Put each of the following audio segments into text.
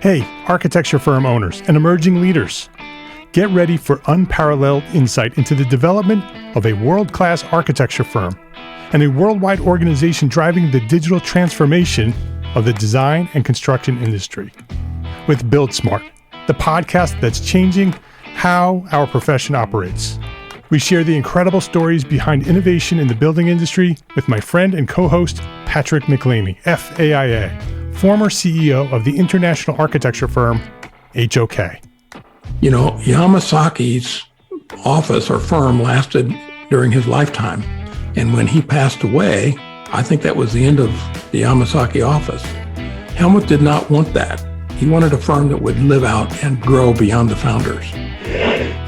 Hey, architecture firm owners and emerging leaders. Get ready for unparalleled insight into the development of a world-class architecture firm and a worldwide organization driving the digital transformation of the design and construction industry. With Build Smart, the podcast that's changing how our profession operates. We share the incredible stories behind innovation in the building industry with my friend and co-host, Patrick McLeamy, FAIA, former CEO of the international architecture firm, HOK. You know, Yamasaki's office or firm lasted during his lifetime. And when he passed away, I think that was the end of the Yamasaki office. Helmut did not want that. He wanted a firm that would live out and grow beyond the founders.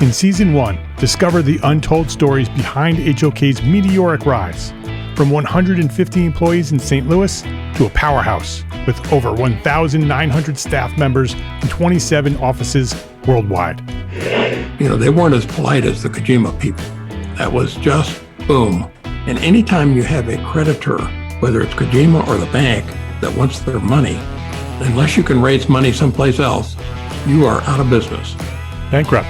In Season 1, discover the untold stories behind HOK's meteoric rise, from 150 employees in St. Louis to a powerhouse with over 1,900 staff members and 27 offices worldwide. You know, they weren't as polite as the Kojima people. That was just boom. And anytime you have a creditor, whether it's Kojima or the bank, that wants their money, unless you can raise money someplace else, you are out of business. Bankrupt.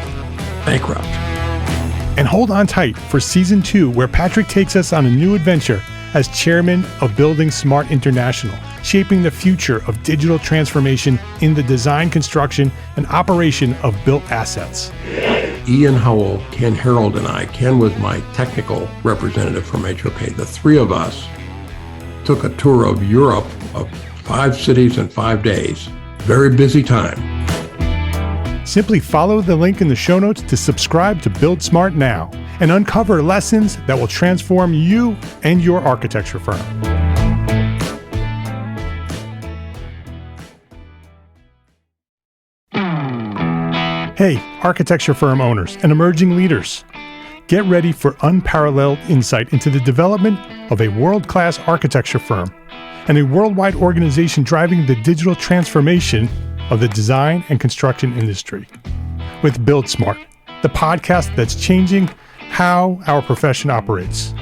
And hold on tight for Season 2, where Patrick takes us on a new adventure as chairman of Building Smart International, shaping the future of digital transformation in the design, construction, and operation of built assets. Ian Howell, Ken Harold, and I, Ken was my technical representative from HOK. The three of us took a tour of Europe of 5 cities in 5 days. Very busy time. Simply follow the link in the show notes to subscribe to Build Smart now and uncover lessons that will transform you and your architecture firm. Hey, architecture firm owners and emerging leaders. Get ready for unparalleled insight into the development of a world-class architecture firm and a worldwide organization driving the digital transformation of the design and construction industry. With Build Smart, the podcast that's changing how our profession operates.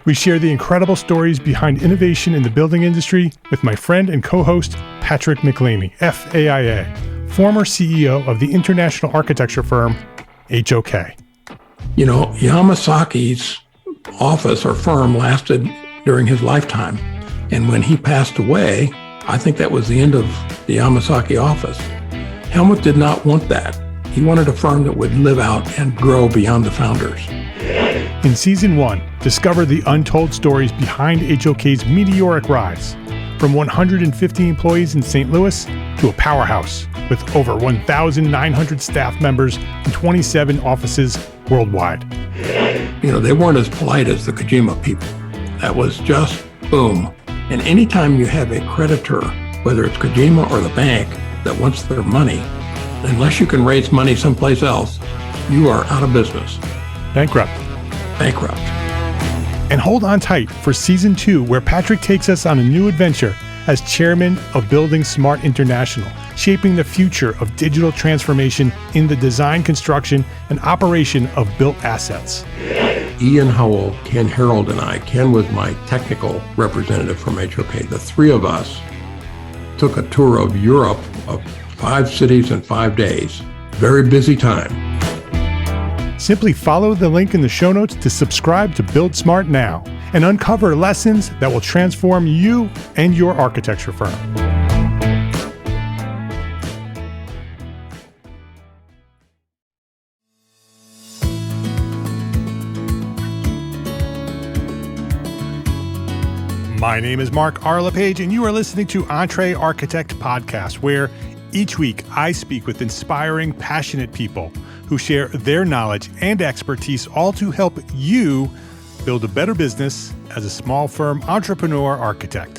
We share the incredible stories behind innovation in the building industry with my friend and co-host, Patrick McLeamy, FAIA, former CEO of the international architecture firm, HOK. You know, Yamasaki's office or firm lasted during his lifetime. And when he passed away, I think that was the end of the Yamasaki office. Helmut did not want that. He wanted a firm that would live out and grow beyond the founders. In Season 1, discover the untold stories behind HOK's meteoric rise, from 150 employees in St. Louis to a powerhouse with over 1,900 staff members and 27 offices worldwide. You know, they weren't as polite as the Kojima people. That was just boom. And anytime you have a creditor, whether it's Kojima or the bank, that wants their money, unless you can raise money someplace else, you are out of business. Bankrupt. And hold on tight for Season 2, where Patrick takes us on a new adventure as chairman of Building Smart International, shaping the future of digital transformation in the design, construction, and operation of built assets. Ian Howell, Ken Harold, and I, Ken was my technical representative from HOK. The three of us took a tour of Europe of 5 cities in 5 days. Very busy time. Simply follow the link in the show notes to subscribe to Build Smart now and uncover lessons that will transform you and your architecture firm. My name is Mark R. LePage, and you are listening to Entre Architect Podcast, where each week I speak with inspiring, passionate people who share their knowledge and expertise, all to help you build a better business as a small firm entrepreneur architect.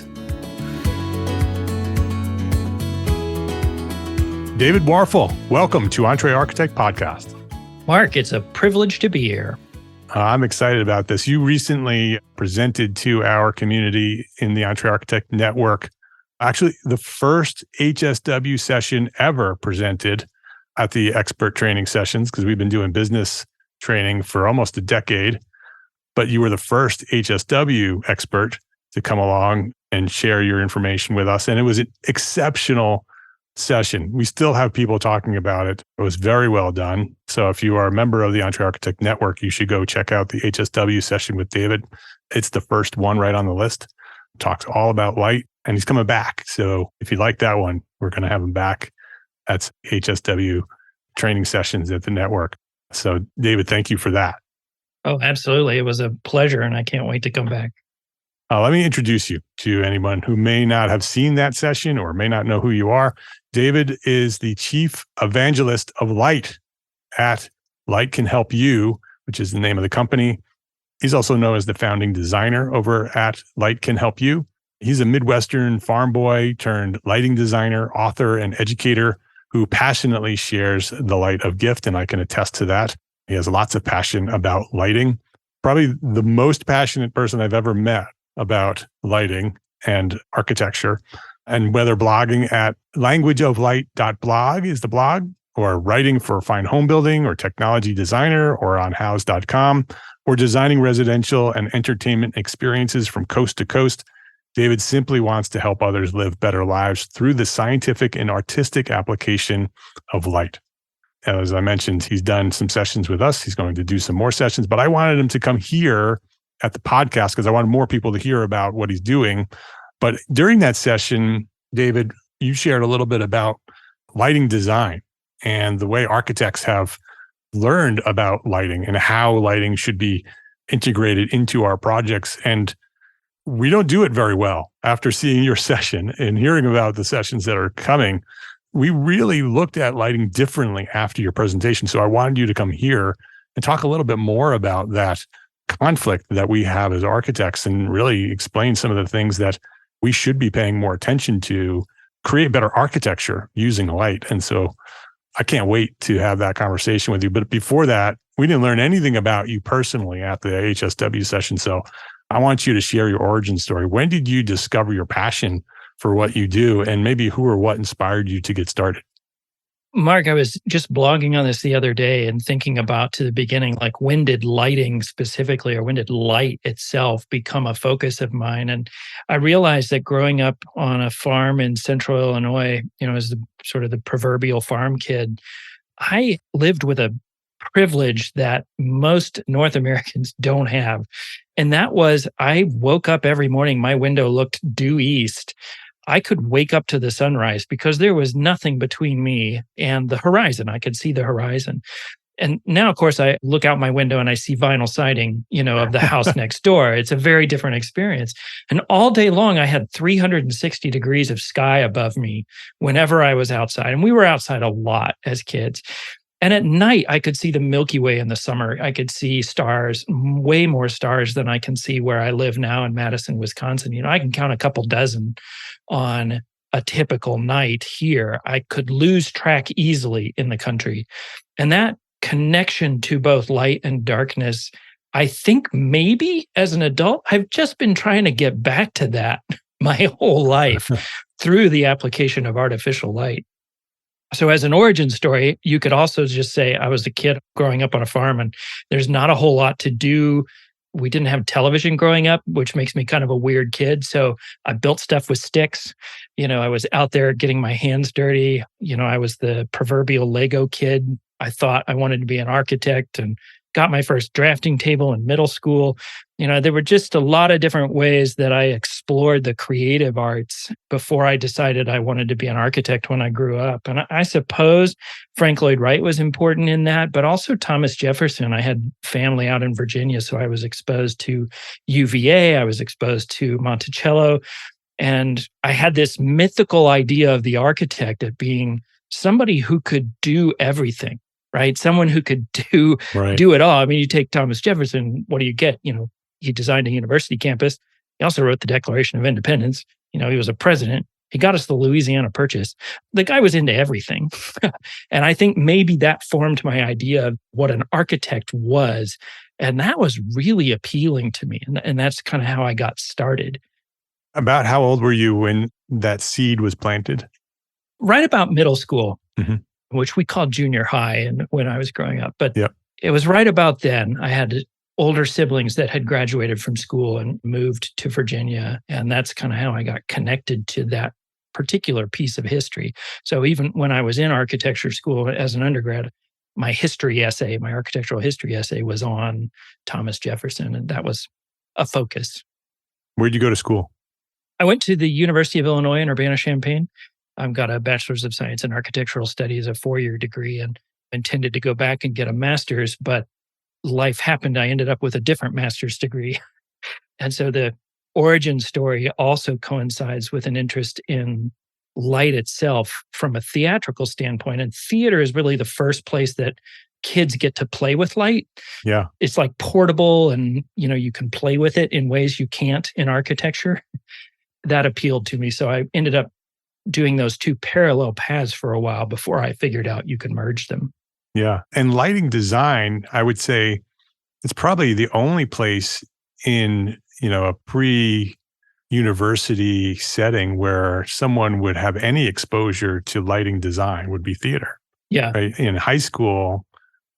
David Warfel, welcome to Entre Architect Podcast. Mark, it's a privilege to be here. I'm excited about this. You recently presented to our community in the Entre Architect Network, actually the first HSW session ever presented at the expert training sessions, because we've been doing business training for almost a decade. But you were the first HSW expert to come along and share your information with us. And it was an exceptional session. We still have people talking about it. It was very well done. So if you are a member of the Entre Architect Network, you should go check out the HSW session with David. It's the first one right on the list. Talks all about light, and he's coming back. So if you like that one, we're going to have him back. That's HSW training sessions at the network. So David, thank you for that. Oh, absolutely. It was a pleasure, and I can't wait to come back. Let me introduce you to anyone who may not have seen that session or may not know who you are. David is the chief evangelist of Light at Light Can Help You, which is the name of the company. He's also known as the founding designer over at Light Can Help You. He's a Midwestern farm boy turned lighting designer, author, and educator who passionately shares the light of gift, and I can attest to that. He has lots of passion about lighting. Probably the most passionate person I've ever met about lighting and architecture. And whether blogging at languageoflight.blog is the blog, or writing for Fine Home Building or Technology Designer or on house.com, or designing residential and entertainment experiences from coast to coast, David simply wants to help others live better lives through the scientific and artistic application of light. And as I mentioned, he's done some sessions with us. He's going to do some more sessions, but I wanted him to come here at the podcast because I wanted more people to hear about what he's doing. But during that session, David, you shared a little bit about lighting design and the way architects have learned about lighting and how lighting should be integrated into our projects. And we don't do it very well. After seeing your session and hearing about the sessions that are coming, we really looked at lighting differently after your presentation. So I wanted you to come here and talk a little bit more about that conflict that we have as architects and really explain some of the things that we should be paying more attention to create better architecture using light. And so I can't wait to have that conversation with you. But before that, we didn't learn anything about you personally at the HSW session. So I want you to share your origin story. When did you discover your passion for what you do, and maybe who or what inspired you to get started? Mark, I was just blogging on this the other day and thinking about to the beginning, like when did lighting specifically, or when did light itself become a focus of mine? And I realized that growing up on a farm in central Illinois, as the sort of the proverbial farm kid, I lived with a privilege that most North Americans don't have. And that was, I woke up every morning, my window looked due east. I could wake up to the sunrise because there was nothing between me and the horizon. I could see the horizon. And now, of course, I look out my window and I see vinyl siding, of the house next door. It's a very different experience. And all day long, I had 360 degrees of sky above me whenever I was outside. And we were outside a lot as kids. And at night, I could see the Milky Way in the summer. I could see stars, way more stars than I can see where I live now in Madison, Wisconsin. I can count a couple dozen on a typical night here. I could lose track easily in the country. And that connection to both light and darkness, I think maybe as an adult, I've just been trying to get back to that my whole life through the application of artificial light. So as an origin story, you could also just say I was a kid growing up on a farm and there's not a whole lot to do. We didn't have television growing up, which makes me kind of a weird kid. So I built stuff with sticks. I was out there getting my hands dirty. I was the proverbial Lego kid. I thought I wanted to be an architect and got my first drafting table in middle school. There were just a lot of different ways that I explored the creative arts before I decided I wanted to be an architect when I grew up. And I suppose Frank Lloyd Wright was important in that, but also Thomas Jefferson. I had family out in Virginia, so I was exposed to UVA. I was exposed to Monticello. And I had this mythical idea of the architect as being somebody who could do everything. Right? Someone who could do it all. I mean, you take Thomas Jefferson, what do you get? He designed a university campus. He also wrote the Declaration of Independence. He was a president. He got us the Louisiana Purchase. The guy was into everything. And I think maybe that formed my idea of what an architect was. And that was really appealing to me. And that's kind of how I got started. About how old were you when that seed was planted? Right about middle school. Mm-hmm. Which we called junior high and when I was growing up. But It was right about then. I had older siblings that had graduated from school and moved to Virginia. And that's kind of how I got connected to that particular piece of history. So even when I was in architecture school as an undergrad, my architectural history essay was on Thomas Jefferson, and that was a focus. Where'd you go to school? I went to the University of Illinois in Urbana-Champaign. I've got a Bachelor's of Science in Architectural Studies, a 4-year degree, and intended to go back and get a master's, but life happened. I ended up with a different master's degree. And so the origin story also coincides with an interest in light itself from a theatrical standpoint. And theater is really the first place that kids get to play with light. Yeah. It's like portable and, you can play with it in ways you can't in architecture. That appealed to me. So I ended up doing those two parallel paths for a while before I figured out you can merge them. Yeah. And lighting design, I would say it's probably the only place in, a pre-university setting where someone would have any exposure to lighting design would be theater. Yeah. Right. In high school,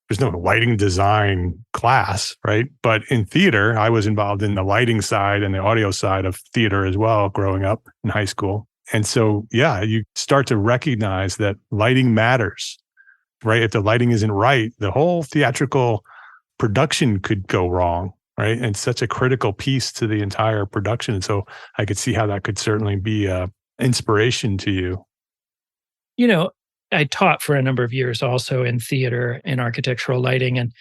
there's no lighting design class, right? But in theater, I was involved in the lighting side and the audio side of theater as well, growing up in high school. And so, yeah, you start to recognize that lighting matters, right? If the lighting isn't right, the whole theatrical production could go wrong, right? And it's such a critical piece to the entire production. And so I could see how that could certainly be an inspiration to you. I taught for a number of years also in theater and architectural lighting. And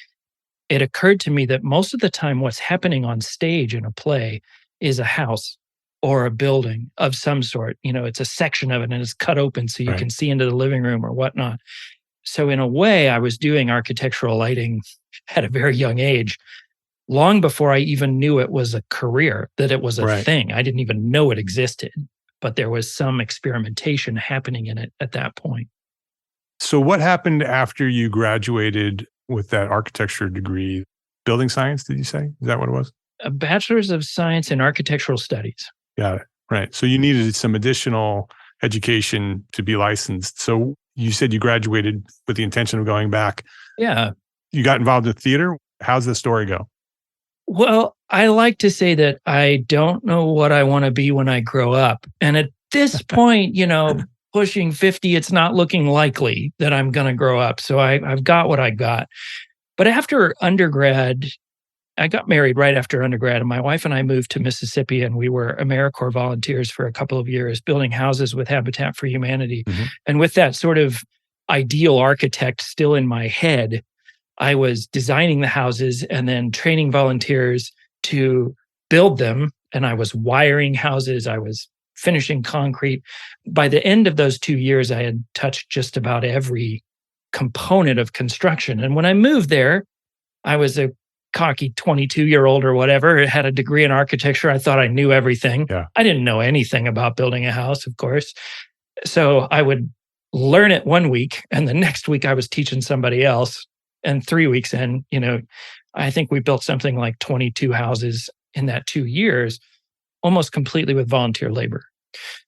it occurred to me that most of the time what's happening on stage in a play is a house or a building of some sort. It's a section of it and it's cut open so you can see into the living room or whatnot. So in a way, I was doing architectural lighting at a very young age, long before I even knew it was a career, that it was a thing. I didn't even know it existed, but there was some experimentation happening in it at that point. So what happened after you graduated with that architecture degree? Building science, did you say? Is that what it was? A Bachelor's of Science in Architectural Studies. Got it. Right. So you needed some additional education to be licensed. So you said you graduated with the intention of going back. Yeah. You got involved in theater. How's the story go? Well, I like to say that I don't know what I want to be when I grow up. And at this point, pushing 50, it's not looking likely that I'm going to grow up. So I've got what I got. But after undergrad, I got married right after undergrad, and my wife and I moved to Mississippi, and we were AmeriCorps volunteers for a couple of years, building houses with Habitat for Humanity. Mm-hmm. And with that sort of ideal architect still in my head, I was designing the houses and then training volunteers to build them. And I was wiring houses. I was finishing concrete. By the end of those 2 years, I had touched just about every component of construction. And when I moved there, I was a cocky 22-year-old or whatever, had a degree in architecture. I thought I knew everything. Yeah. I didn't know anything about building a house, of course. So I would learn it 1 week, and the next week I was teaching somebody else. And 3 weeks in, I think we built something like 22 houses in that 2 years, almost completely with volunteer labor.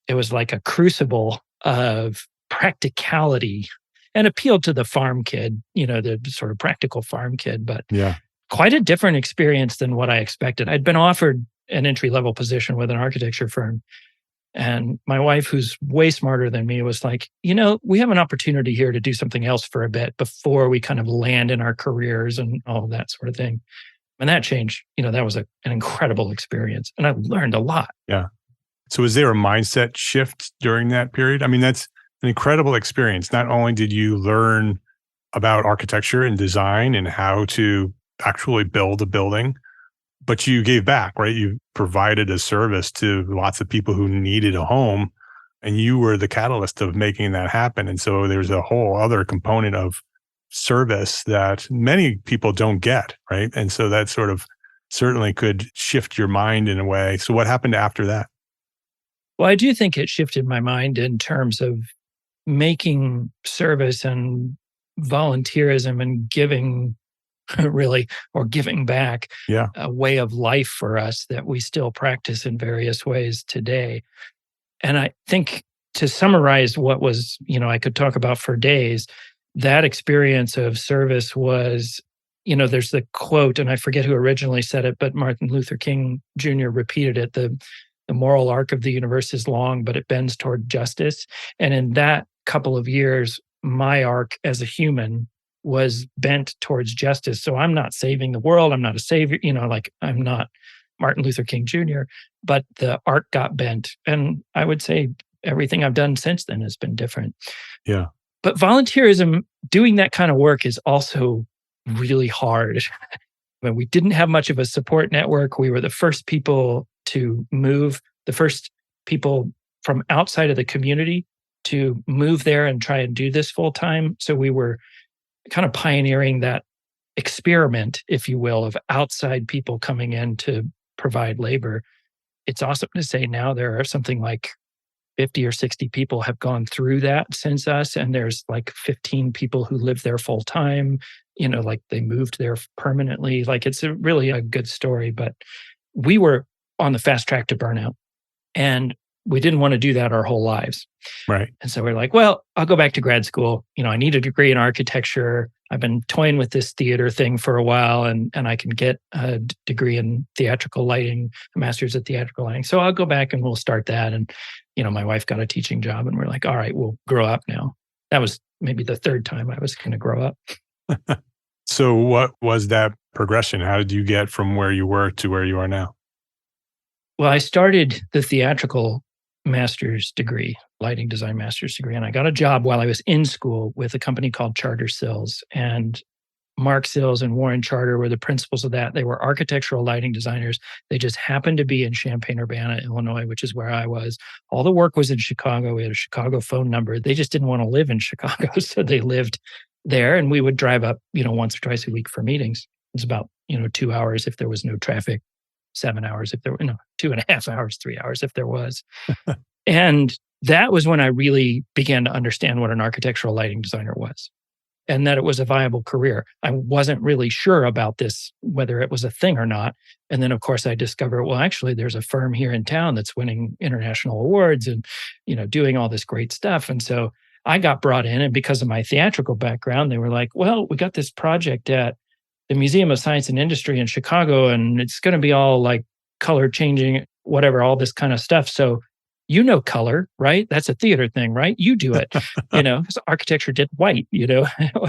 It was like a crucible of practicality and appealed to the farm kid, the sort of practical farm kid, but quite a different experience than what I expected. I'd been offered an entry-level position with an architecture firm. And my wife, who's way smarter than me, was like, we have an opportunity here to do something else for a bit before we kind of land in our careers and all of that sort of thing. And that changed, that was an incredible experience. And I learned a lot. Yeah. So was there a mindset shift during that period? I mean, that's an incredible experience. Not only did you learn about architecture and design and how to actually build a building, but you gave back, right? You provided a service to lots of people who needed a home, and you were the catalyst of making that happen. And so there's a whole other component of service that many people don't get, right? And so that sort of certainly could shift your mind in a way. So what happened after that? Well, I do think it shifted my mind in terms of making service and volunteerism and giving really, or giving back, a way of life for us that we still practice in various ways today. And I think to summarize what was, I could talk about for days, that experience of service was, there's the quote, and I forget who originally said it, but Martin Luther King Jr. repeated it, the moral arc of the universe is long, but it bends toward justice. And in that couple of years, my arc as a human was bent towards justice. So I'm not saving the world. I'm not a savior, like I'm not Martin Luther King Jr., but the arc got bent. And I would say everything I've done since then has been different. Yeah. But volunteerism, doing that kind of work is also really hard. I mean, we didn't have much of a support network. We were the first people to move, the first people from outside of the community to move there and try and do this full time. So we were kind of pioneering that experiment, if you will, of outside people coming in to provide labor. It's awesome to say now there are something like 50 or 60 people have gone through that since us. And there's like 15 people who live there full time, like they moved there permanently. Like it's really a good story, but we were on the fast track to burnout and we didn't want to do that our whole lives. Right. And so we're like, well, I'll go back to grad school. I need a degree in architecture. I've been toying with this theater thing for a while and I can get a degree in theatrical lighting, a master's in theatrical lighting. So I'll go back and we'll start that. And, my wife got a teaching job and we're like, all right, we'll grow up now. That was maybe the third time I was going to grow up. So what was that progression? How did you get from where you were to where you are now? Well, I started the theatrical master's degree, lighting design master's degree, and I got a job while I was in school with a company called Charter Sills. And Mark Sills and Warren Charter were the principals of that. They were architectural lighting designers. They just happened to be in Champaign-Urbana, Illinois, which is where I was. All the work was in Chicago. We had a Chicago phone number. They just didn't want to live in Chicago, so they lived there. And we would drive up, once or twice a week for meetings. It's about, 2 hours if there was no traffic, 7 hours if there were, 2.5 hours, 3 hours if there was. And that was when I really began to understand what an architectural lighting designer was and that it was a viable career. I wasn't really sure about this, whether it was a thing or not. And then, of course, I discovered, well, actually, there's a firm here in town that's winning international awards and, doing all this great stuff. And so I got brought in, and because of my theatrical background, they were like, well, we got this project at the Museum of Science and Industry in Chicago, and it's going to be all like color changing, whatever, all this kind of stuff. So color, right? That's a theater thing, right? You do it, because architecture did white,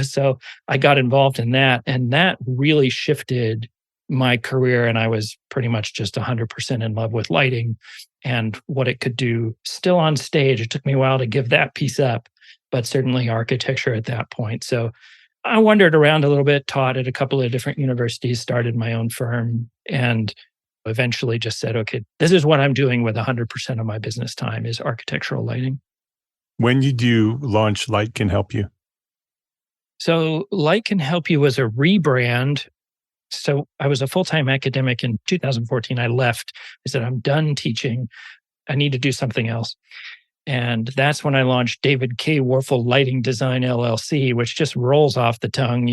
So I got involved in that, and that really shifted my career. And I was pretty much just 100% in love with lighting and what it could do still on stage. It took me a while to give that piece up, but certainly architecture at that point. So I wandered around a little bit, taught at a couple of different universities, started my own firm, and eventually just said, okay, this is what I'm doing with 100% of my business time is architectural lighting. When did you launch Light Can Help You? So Light Can Help You was a rebrand. So I was a full-time academic in 2014. I left. I said, I'm done teaching. I need to do something else. And that's when I launched David K. Warfel Lighting Design LLC, which just rolls off the tongue,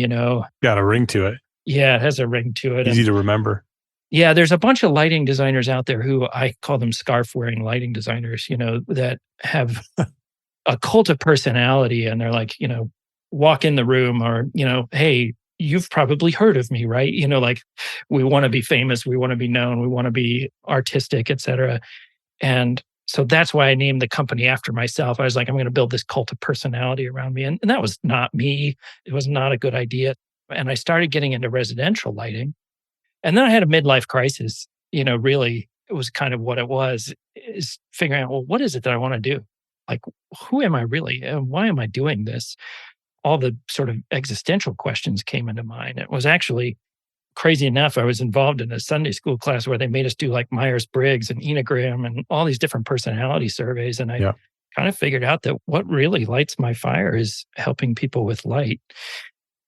Got a ring to it. Yeah, it has a ring to it. Easy to remember. Yeah, there's a bunch of lighting designers out there who I call them scarf-wearing lighting designers, that have a cult of personality. And they're like, walk in the room or, hey, you've probably heard of me, right? Like we want to be famous. We want to be known. We want to be artistic, et cetera. And so that's why I named the company after myself. I was like, I'm going to build this cult of personality around me. And that was not me. It was not a good idea. And I started getting into residential lighting. And then I had a midlife crisis. Really, it was kind of what it was, is figuring out, well, what is it that I want to do? Like, who am I really? And why am I doing this? All the sort of existential questions came into mind. It was actually crazy enough. I was involved in a Sunday school class where they made us do like Myers-Briggs and Enneagram and all these different personality surveys. And I kind of figured out that what really lights my fire is helping people with light.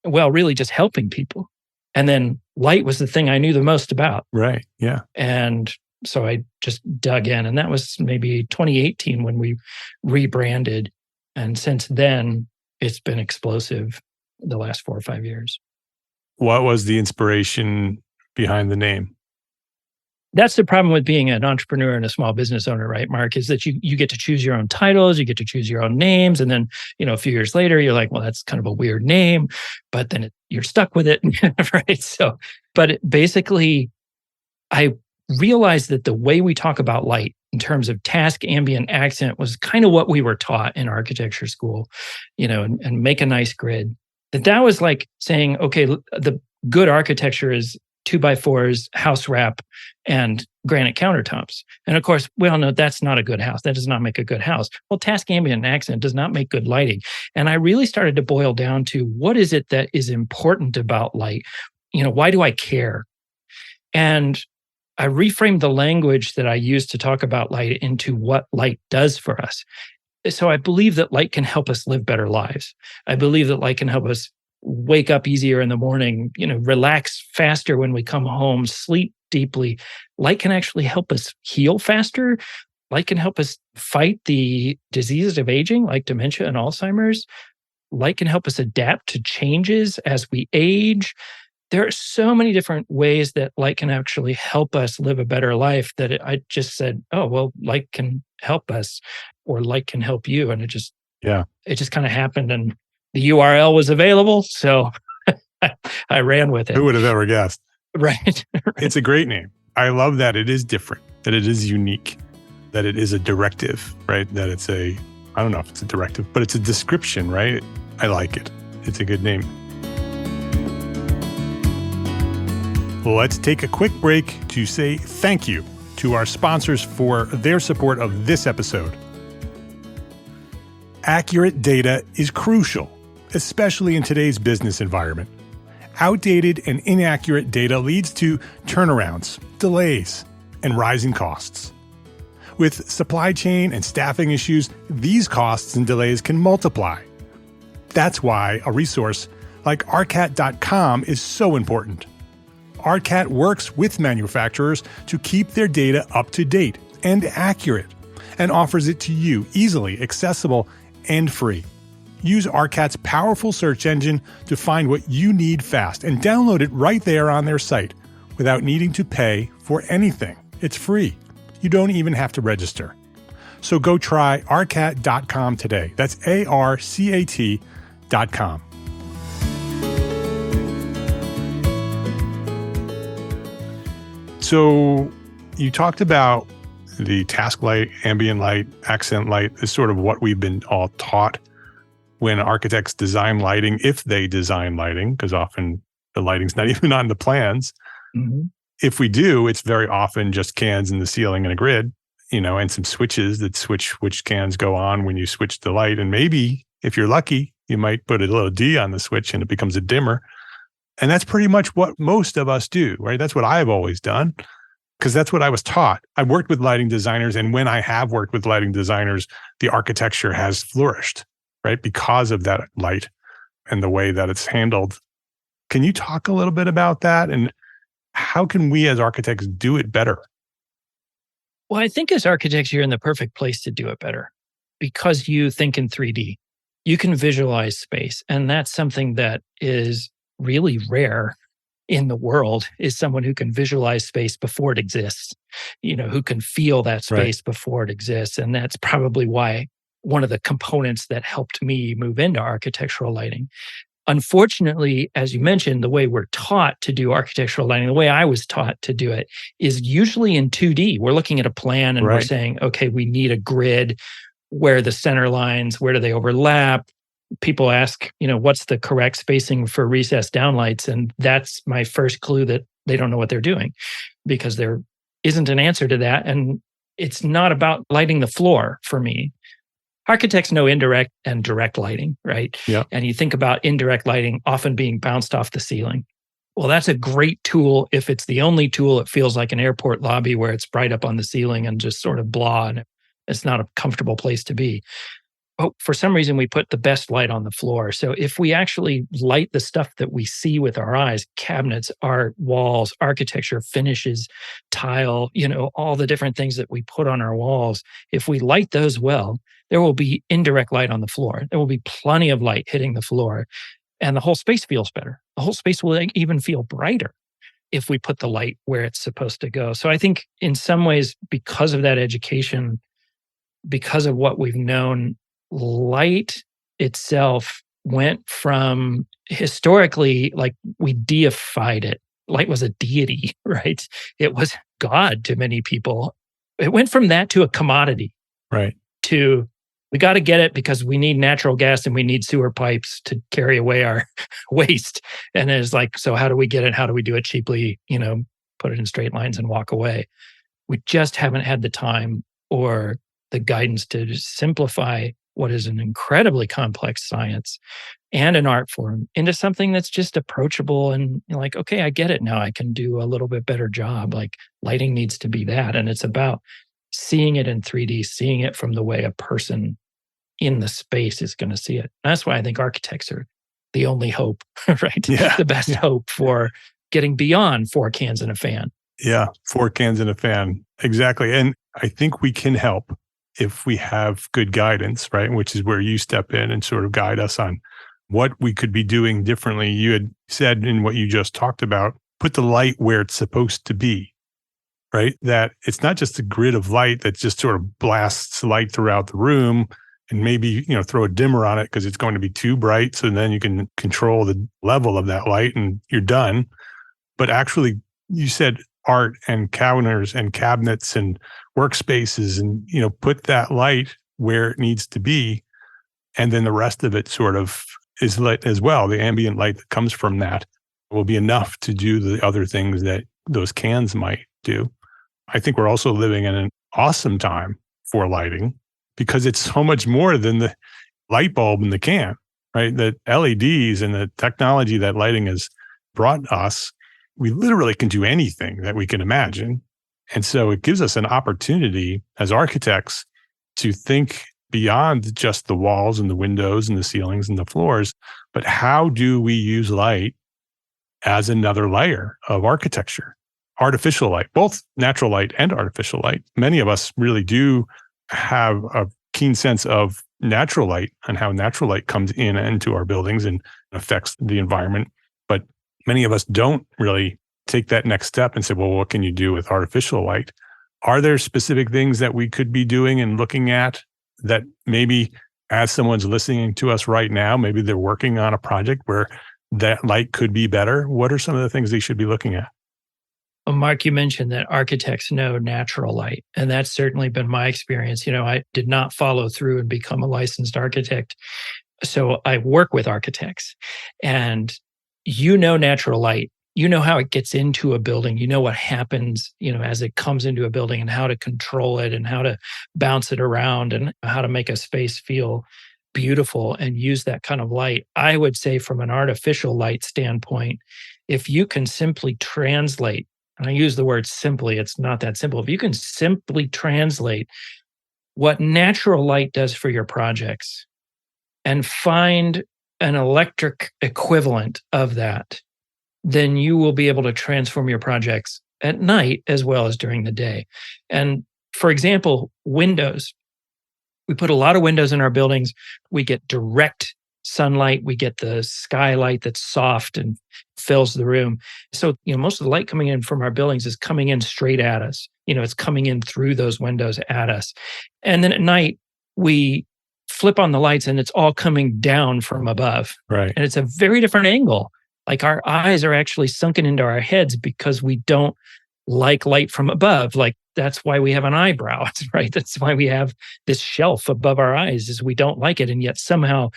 Well, really just helping people. And then light was the thing I knew the most about. Right. Yeah. And so I just dug in. And that was maybe 2018 when we rebranded. And since then, it's been explosive the last 4 or 5 years. What was the inspiration behind the name? That's the problem with being an entrepreneur and a small business owner, right, Mark, is that you get to choose your own titles, you get to choose your own names. And then, a few years later, you're like, well, that's kind of a weird name, but then you're stuck with it, right? So, but basically, I realized that the way we talk about light in terms of task ambient accent was kind of what we were taught in architecture school, and make a nice grid. That was like saying, okay, the good architecture is 2x4s, house wrap, and granite countertops. And of course, we all know that's not a good house. That does not make a good house. Well, task ambient accent does not make good lighting. And I really started to boil down to what is it that is important about light? Why do I care? And I reframed the language that I use to talk about light into what light does for us. So I believe that light can help us live better lives. I believe that light can help us wake up easier in the morning, relax faster when we come home, sleep deeply. Light can actually help us heal faster. Light can help us fight the diseases of aging like dementia and Alzheimer's. Light can help us adapt to changes as we age. There are so many different ways that light can actually help us live a better life that I just said, oh, well, light can help us or light can help you. And it just kind of happened and the URL was available. So I ran with it. Who would have ever guessed? Right. It's a great name. I love that it is different, that it is unique, that it is a directive, right? That it's I don't know if it's a directive, but it's a description, right? I like it. It's a good name. Let's take a quick break to say thank you to our sponsors for their support of this episode. Accurate data is crucial, especially in today's business environment. Outdated and inaccurate data leads to turnarounds, delays, and rising costs. With supply chain and staffing issues, these costs and delays can multiply. That's why a resource like arcat.com is so important. ARCAT works with manufacturers to keep their data up to date and accurate, and offers it to you easily, accessible, and free. Use ARCAT's powerful search engine to find what you need fast and download it right there on their site without needing to pay for anything. It's free. You don't even have to register. So go try arcat.com today. That's ARCAT.com. So you talked about the task light, ambient light, accent light is sort of what we've been all taught when architects design lighting, if they design lighting, because often the lighting's not even on the plans. Mm-hmm. If we do, it's very often just cans in the ceiling and a grid, and some switches that switch which cans go on when you switch the light. And maybe if you're lucky, you might put a little D on the switch and it becomes a dimmer. And that's pretty much what most of us do, right? That's what I've always done, because that's what I was taught. I've worked with lighting designers, and when I have worked with lighting designers, the architecture has flourished, right? Because of that light and the way that it's handled. Can you talk a little bit about that? And how can we as architects do it better? Well, I think as architects, you're in the perfect place to do it better because you think in 3D. You can visualize space. And that's something that is really rare in the world, is someone who can visualize space before it exists, who can feel that space before it exists. And that's probably why one of the components that helped me move into architectural lighting. Unfortunately, as you mentioned, the way we're taught to do architectural lighting, the way I was taught to do it, is usually in 2D. We're looking at a plan and we're saying, okay, we need a grid. Where are the center lines? Where do they overlap? People ask, what's the correct spacing for recessed downlights? And that's my first clue that they don't know what they're doing, because there isn't an answer to that. And it's not about lighting the floor for me. Architects know indirect and direct lighting, right? Yeah. And you think about indirect lighting often being bounced off the ceiling. Well, that's a great tool. If it's the only tool, it feels like an airport lobby where it's bright up on the ceiling and just sort of blah, and it's not a comfortable place to be. But for some reason, we put the best light on the floor. So if we actually light the stuff that we see with our eyes, cabinets, art, walls, architecture, finishes, tile, all the different things that we put on our walls, if we light those well, there will be indirect light on the floor. There will be plenty of light hitting the floor, and the whole space feels better. The whole space will even feel brighter if we put the light where it's supposed to go. So I think in some ways, because of that education, because of what we've known, light itself went from historically, like we deified it. Light was a deity, right? It was God to many people. It went from that to a commodity Right. to we got to get it because we need natural gas and we need sewer pipes to carry away our waste. And it's like, so how do we get it? How do we do it cheaply? Put it in straight lines and walk away. We just haven't had the time or the guidance to just simplify what is an incredibly complex science and an art form into something that's just approachable and like, okay, I get it now. I can do a little bit better job. Like lighting needs to be that. And it's about seeing it in 3D, seeing it from the way a person in the space is going to see it. That's why I think architects are the only hope, right? Yeah. The best hope for getting beyond 4 cans and a fan. Yeah. 4 cans and a fan. Exactly. And I think we can help if we have good guidance, right? Which is where you step in and sort of guide us on what we could be doing differently. You had said in what you just talked about, put the light where it's supposed to be, right? That it's not just a grid of light that just sort of blasts light throughout the room and maybe, throw a dimmer on it because it's going to be too bright. So then you can control the level of that light and you're done. But actually, you said art and counters and cabinets and workspaces and, put that light where it needs to be. And then the rest of it sort of is lit as well. The ambient light that comes from that will be enough to do the other things that those cans might do. I think we're also living in an awesome time for lighting because it's so much more than the light bulb in the can, right? The LEDs and the technology that lighting has brought us, we literally can do anything that we can imagine. And so it gives us an opportunity as architects to think beyond just the walls and the windows and the ceilings and the floors, but how do we use light as another layer of architecture? Artificial light, both natural light and artificial light. Many of us really do have a keen sense of natural light and how natural light comes in into our buildings and affects the environment. But many of us don't really take that next step and say, well, what can you do with artificial light? Are there specific things that we could be doing and looking at that maybe as someone's listening to us right now, maybe they're working on a project where that light could be better? What are some of the things they should be looking at? Well, Mark, you mentioned that architects know natural light, and that's certainly been my experience. I did not follow through and become a licensed architect. So I work with architects, and natural light. You know how it gets into a building. You know what happens, as it comes into a building and how to control it and how to bounce it around and how to make a space feel beautiful and use that kind of light. I would say from an artificial light standpoint, if you can simply translate, and I use the word simply, it's not that simple. If you can simply translate what natural light does for your projects and find an electric equivalent of that, then you will be able to transform your projects at night as well as during the day. And for example, windows. We put a lot of windows in our buildings. We get direct sunlight. We get the skylight that's soft and fills the room. So, most of the light coming in from our buildings is coming in straight at us. It's coming in through those windows at us. And then at night, we flip on the lights and it's all coming down from above. Right. And it's a very different angle. Like our eyes are actually sunken into our heads because we don't like light from above. Like that's why we have an eyebrow, right? That's why we have this shelf above our eyes is we don't like it. And yet somehow,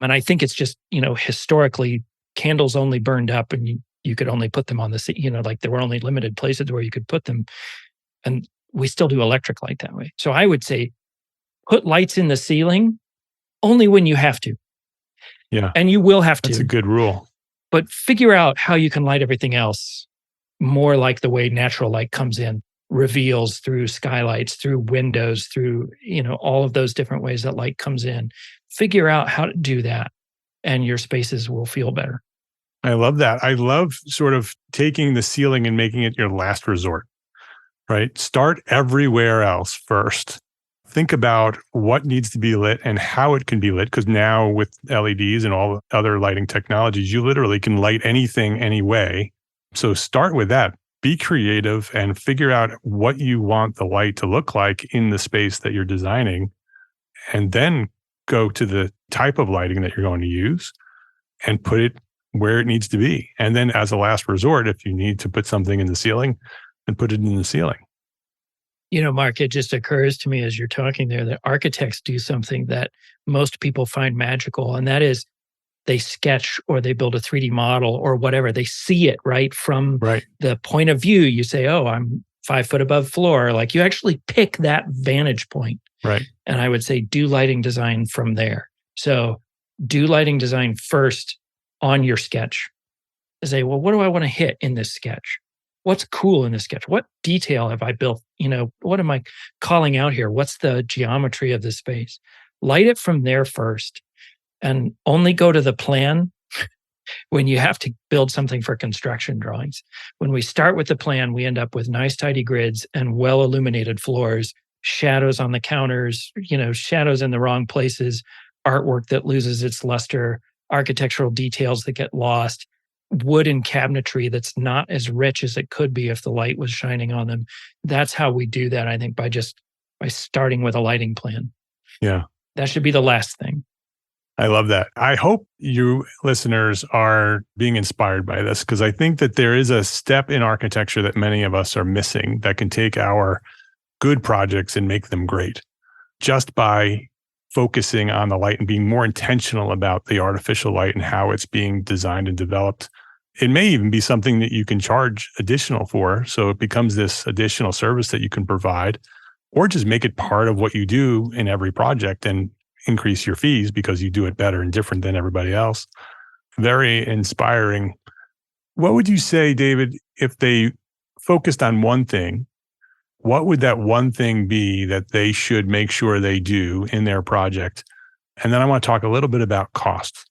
and I think it's just, historically candles only burned up and you could only put them on the, like there were only limited places where you could put them. And we still do electric light that way. So I would say put lights in the ceiling only when you have to. Yeah. And you will have to. That's a good rule. But figure out how you can light everything else more like the way natural light comes in, reveals through skylights, through windows, through, all of those different ways that light comes in. Figure out how to do that and your spaces will feel better. I love that. I love sort of taking the ceiling and making it your last resort, right? Start everywhere else first. Think about what needs to be lit and how it can be lit. Because now with LEDs and all other lighting technologies, you literally can light anything any way. So start with that. Be creative and figure out what you want the light to look like in the space that you're designing. And then go to the type of lighting that you're going to use and put it where it needs to be. And then as a last resort, if you need to put something in the ceiling, then put it in the ceiling. Mark, it just occurs to me as you're talking there that architects do something that most people find magical, and that is they sketch or they build a 3D model or whatever. They see it right from Right. the point of view. You say, oh, I'm 5 foot above floor. Like you actually pick that vantage point. Right. And I would say do lighting design from there. So do lighting design first on your sketch. Say, well, what do I want to hit in this sketch? What's cool in this sketch? What detail have I built? What am I calling out here? What's the geometry of the space? Light it from there first and only go to the plan when you have to build something for construction drawings. When we start with the plan, we end up with nice, tidy grids and well illuminated floors, shadows on the counters, shadows in the wrong places, artwork that loses its luster, architectural details that get lost, wood and cabinetry that's not as rich as it could be if the light was shining on them. That's how we do that, I think, by starting with a lighting plan. Yeah. That should be the last thing. I love that. I hope you listeners are being inspired by this, because I think that there is a step in architecture that many of us are missing that can take our good projects and make them great just by focusing on the light and being more intentional about the artificial light and how it's being designed and developed. It may even be something that you can charge additional for. So it becomes this additional service that you can provide, or just make it part of what you do in every project and increase your fees because you do it better and different than everybody else. Very inspiring. What would you say, David, if they focused on one thing? What would that one thing be that they should make sure they do in their project? And then I want to talk a little bit about cost.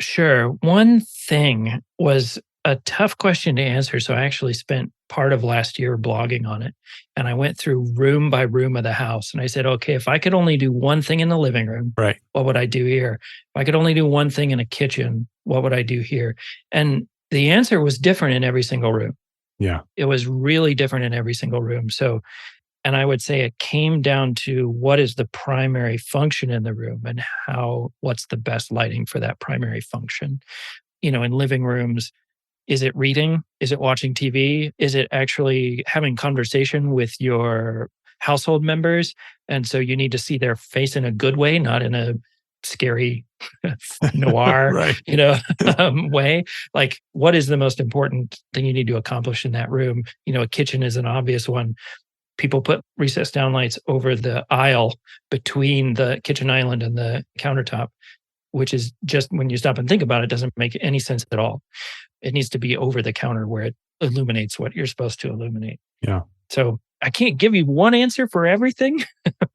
Sure. One thing was a tough question to answer. So I actually spent part of last year blogging on it. And I went through room by room of the house. And I said, okay, if I could only do one thing in the living room, right, what would I do here? If I could only do one thing in a kitchen, what would I do here? And the answer was different in every single room. Yeah. It was really different in every single room. So, and I would say it came down to what is the primary function in the room and what's the best lighting for that primary function. In living rooms, is it reading? Is it watching TV? Is it actually having conversation with your household members? And so you need to see their face in a good way, not in a scary noir, right. way. Like, what is the most important thing you need to accomplish in that room? A kitchen is an obvious one. People put recessed down lights over the aisle between the kitchen island and the countertop, which is just, when you stop and think about it, doesn't make any sense at all. It needs to be over the counter where it illuminates what you're supposed to illuminate. Yeah. So I can't give you one answer for everything,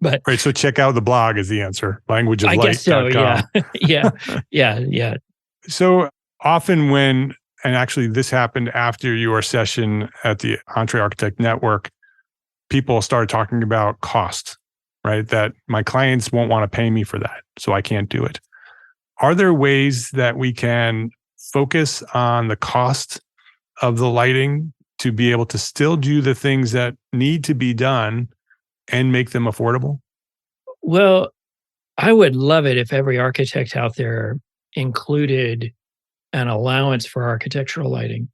but right. So check out the blog as the answer, languageoflight.com. I guess so. Yeah. So often and actually this happened after your session at the Entre Architect Network, people started talking about cost, right? That my clients won't want to pay me for that, so I can't do it. Are there ways that we can focus on the cost of the lighting to be able to still do the things that need to be done and make them affordable? Well, I would love it if every architect out there included an allowance for architectural lighting,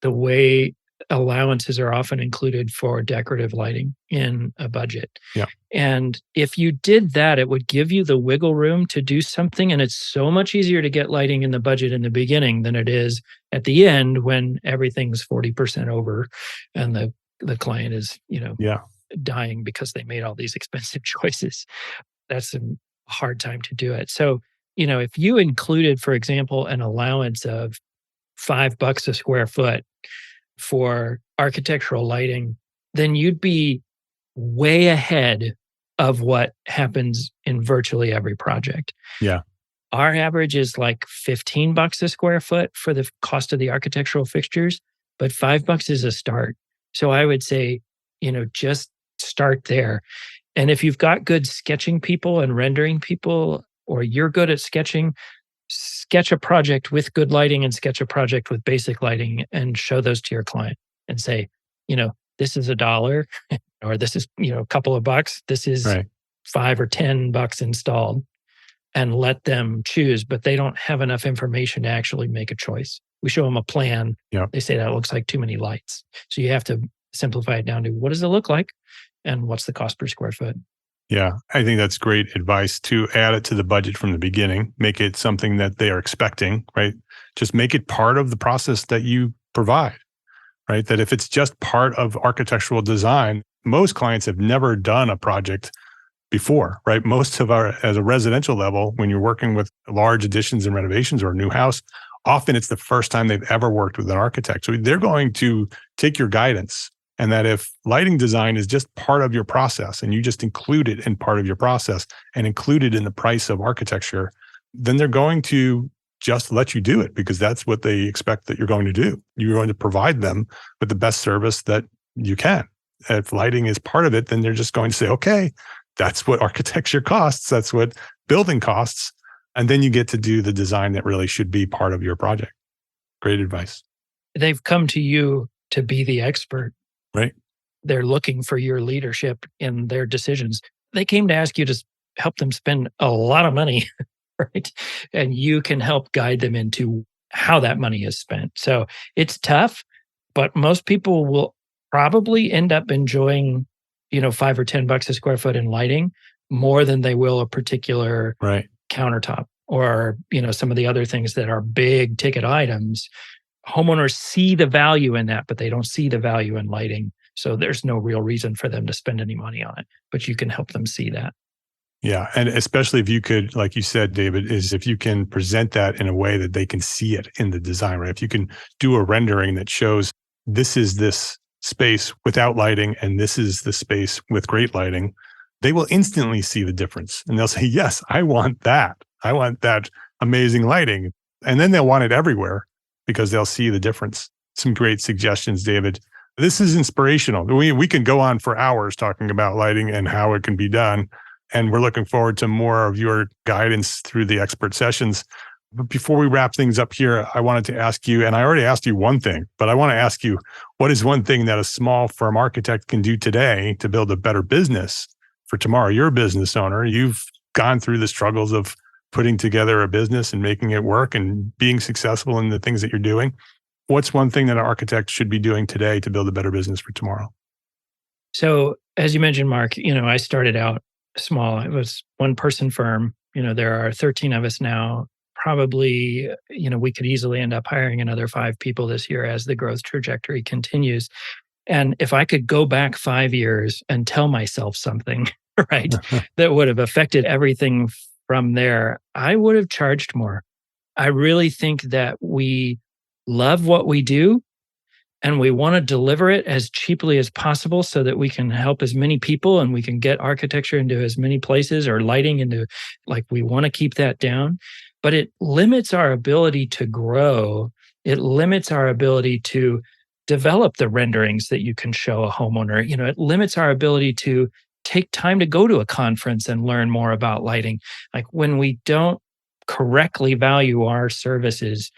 the way allowances are often included for decorative lighting in a budget. Yeah. And if you did that, it would give you the wiggle room to do something. And it's so much easier to get lighting in the budget in the beginning than it is at the end when everything's 40% over and the client is, dying because they made all these expensive choices. That's a hard time to do it. So, if you included, for example, an allowance of $5 a square foot for architectural lighting, then you'd be way ahead of what happens in virtually every project. Yeah. Our average is like $15 a square foot for the cost of the architectural fixtures, but $5 is a start. So I would say, just start there. And if you've got good sketching people and rendering people, or you're good at sketching, sketch a project with good lighting and sketch a project with basic lighting and show those to your client and say, this is $1 or this is, a couple of bucks. This is right. $5 or $10 installed, and let them choose, but they don't have enough information to actually make a choice. We show them a plan. Yep. They say that looks like too many lights. So you have to simplify it down to what does it look like? and what's the cost per square foot. Yeah, I think that's great advice to add it to the budget from the beginning, make it something that they are expecting, right? Just make it part of the process that you provide, right? That if it's just part of architectural design, most clients have never done a project before, right? Most of our, as a residential level, when you're working with large additions and renovations or a new house, often it's the first time they've ever worked with an architect. So they're going to take your guidance. And that if lighting design is just part of your process and you just include it in part of your process and include it in the price of architecture, then they're going to just let you do it because that's what they expect that you're going to do. You're going to provide them with the best service that you can. If lighting is part of it, then they're just going to say, okay, that's what architecture costs. That's what building costs. And then you get to do the design that really should be part of your project. Great advice. They've come to you to be the expert. Right. They're looking for your leadership in their decisions. They came to ask you to help them spend a lot of money, right? And you can help guide them into how that money is spent. So it's tough, but most people will probably end up enjoying, $5 or $10 a square foot in lighting more than they will a particular countertop or, some of the other things that are big ticket items. Homeowners see the value in that, but they don't see the value in lighting. So there's no real reason for them to spend any money on it, but you can help them see that. Yeah. And especially if you could, like you said, David, is if you can present that in a way that they can see it in the design, right? If you can do a rendering that shows this is this space without lighting and this is the space with great lighting, they will instantly see the difference. And they'll say, yes, I want that. I want that amazing lighting. And then they'll want it everywhere, because they'll see the difference. Some great suggestions, David. This is inspirational. We can go on for hours talking about lighting and how it can be done. And we're looking forward to more of your guidance through the expert sessions. But before we wrap things up here, I wanted to ask you, and I already asked you one thing, but I want to ask you, what is one thing that a small firm architect can do today to build a better business for tomorrow? You're a business owner. You've gone through the struggles of putting together a business and making it work and being successful in the things that you're doing. What's one thing that an architect should be doing today to build a better business for tomorrow? So as you mentioned, Mark, I started out small. It was one person firm. There are 13 of us now. Probably, we could easily end up hiring another 5 people this year as the growth trajectory continues. And if I could go back 5 years and tell myself something, right, that would have affected everything from there, I would have charged more. I really think that we love what we do and we want to deliver it as cheaply as possible so that we can help as many people and we can get architecture into as many places or lighting into, we want to keep that down. But it limits our ability to grow. It limits our ability to develop the renderings that you can show a homeowner. It limits our ability to take time to go to a conference and learn more about lighting. When we don't correctly value our services,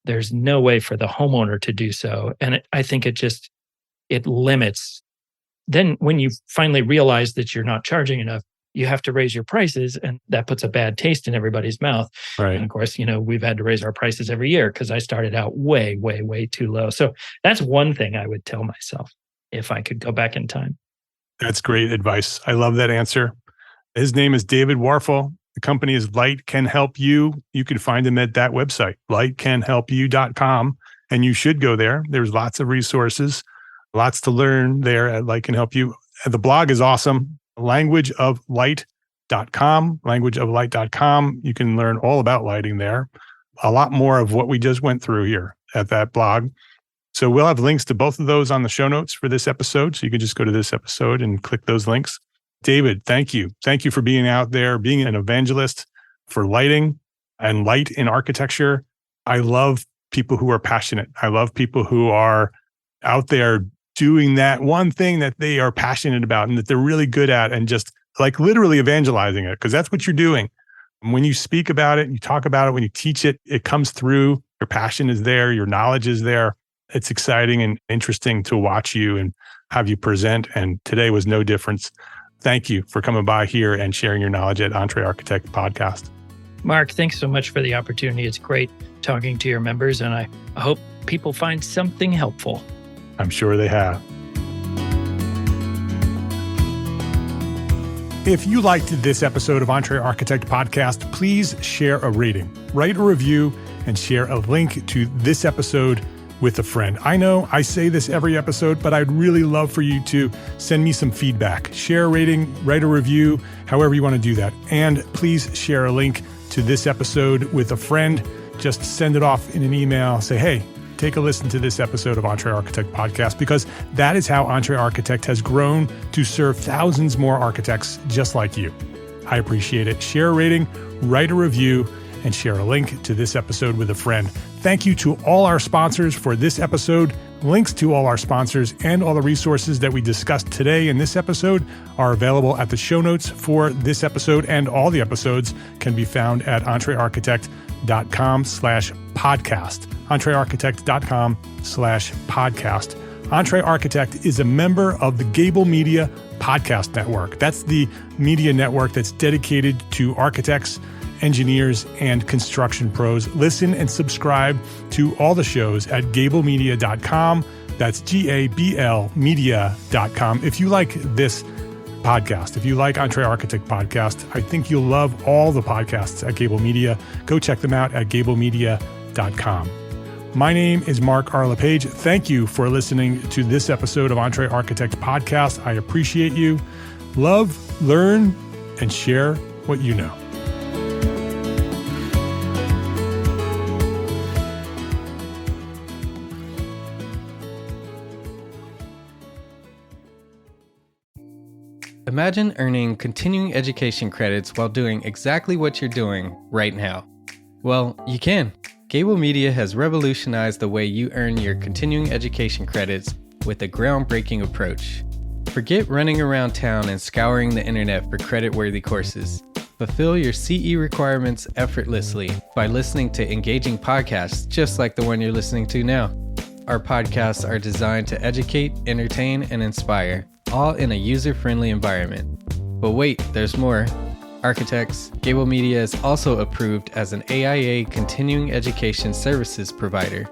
there's no way for the homeowner to do so. And I think it limits. Then when you finally realize that you're not charging enough, you have to raise your prices, and that puts a bad taste in everybody's mouth. Right. And of course, we've had to raise our prices every year because I started out way, way, way too low. So that's one thing I would tell myself if I could go back in time. That's great advice. I love that answer. His name is David Warfel. The company is Light Can Help You. You can find him at that website, lightcanhelpyou.com. And you should go there. There's lots of resources, lots to learn there at Light Can Help You. And the blog is awesome. languageoflight.com, languageoflight.com. You can learn all about lighting there. A lot more of what we just went through here at that blog. So we'll have links to both of those on the show notes for this episode. So you can just go to this episode and click those links. David, thank you. Thank you for being out there, being an evangelist for lighting and light in architecture. I love people who are passionate. I love people who are out there doing that one thing that they are passionate about and that they're really good at, and just literally evangelizing it, because that's what you're doing. When you speak about it, you talk about it, when you teach it, it comes through. Your passion is there. Your knowledge is there. It's exciting and interesting to watch you and have you present. And today was no difference. Thank you for coming by here and sharing your knowledge at Entre Architect Podcast. Mark, thanks so much for the opportunity. It's great talking to your members, and I hope people find something helpful. I'm sure they have. If you liked this episode of Entre Architect Podcast, please share a rating, write a review, and share a link to this episode with a friend. I know I say this every episode, but I'd really love for you to send me some feedback. Share a rating, write a review, however you want to do that. And please share a link to this episode with a friend. Just send it off in an email. Say, hey, take a listen to this episode of Entre Architect Podcast, because that is how Entre Architect has grown to serve thousands more architects just like you. I appreciate it. Share a rating, write a review, and share a link to this episode with a friend. Thank you to all our sponsors for this episode. Links to all our sponsors and all the resources that we discussed today in this episode are available at the show notes for this episode, and all the episodes can be found at entrearchitect.com/podcast. entrearchitect.com/podcast. Entre Architect is a member of the Gable Media Podcast Network. That's the media network that's dedicated to architects, engineers, and construction pros. Listen and subscribe to all the shows at gablemedia.com. That's GABL media.com. If you like this podcast, if you like Entre Architect Podcast, I think you'll love all the podcasts at Gable Media. Go check them out at gablemedia.com. My name is Mark R. LePage. Thank you for listening to this episode of Entre Architect Podcast. I appreciate you. Love, learn, and share what you know. Imagine earning continuing education credits while doing exactly what you're doing right now. Well, you can. Gable Media has revolutionized the way you earn your continuing education credits with a groundbreaking approach. Forget running around town and scouring the internet for credit-worthy courses. Fulfill your CE requirements effortlessly by listening to engaging podcasts just like the one you're listening to now. Our podcasts are designed to educate, entertain, and inspire, all in a user-friendly environment. But wait, there's more. Architects, Gable Media is also approved as an AIA continuing education services provider.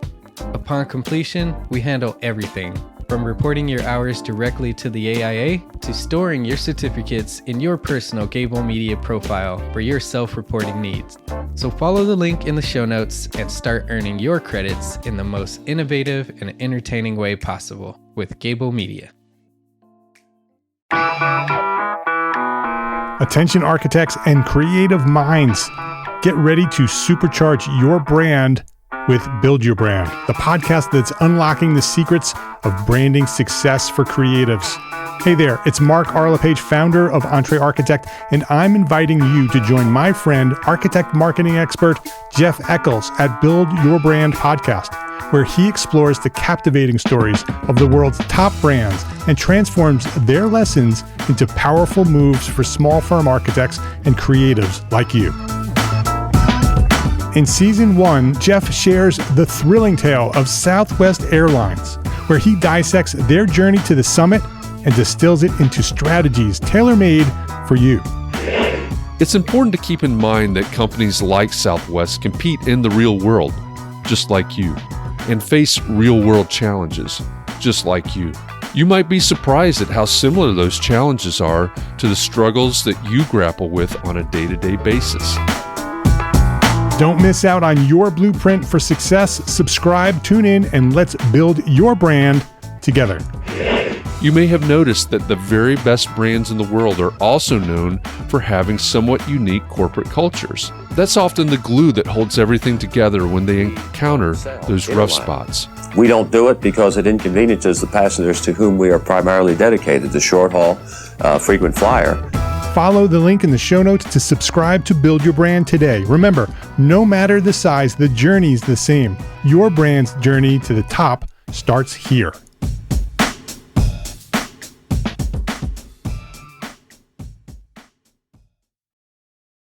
Upon completion, we handle everything, from reporting your hours directly to the AIA to storing your certificates in your personal Gable Media profile for your self-reporting needs. So follow the link in the show notes and start earning your credits in the most innovative and entertaining way possible with Gable Media. Attention architects and creative minds, get ready to supercharge your brand with Build Your Brand, the podcast that's unlocking the secrets of branding success for creatives. Hey there, it's Mark R. LePage, founder of Entre Architect, and I'm inviting you to join my friend, architect marketing expert Jeff Eccles at Build Your Brand podcast, where he explores the captivating stories of the world's top brands and transforms their lessons into powerful moves for small firm architects and creatives like you. In Season 1, Jeff shares the thrilling tale of Southwest Airlines, where he dissects their journey to the summit and distills it into strategies tailor-made for you. It's important to keep in mind that companies like Southwest compete in the real world, just like you, and face real-world challenges, just like you. You might be surprised at how similar those challenges are to the struggles that you grapple with on a day-to-day basis. Don't miss out on your blueprint for success. Subscribe, tune in, and let's build your brand together. You may have noticed that the very best brands in the world are also known for having somewhat unique corporate cultures. That's often the glue that holds everything together when they encounter those rough spots. We don't do it because it inconveniences the passengers to whom we are primarily dedicated, the short haul, frequent flyer. Follow the link in the show notes to subscribe to Build Your Brand today. Remember, no matter the size, the journey's the same. Your brand's journey to the top starts here.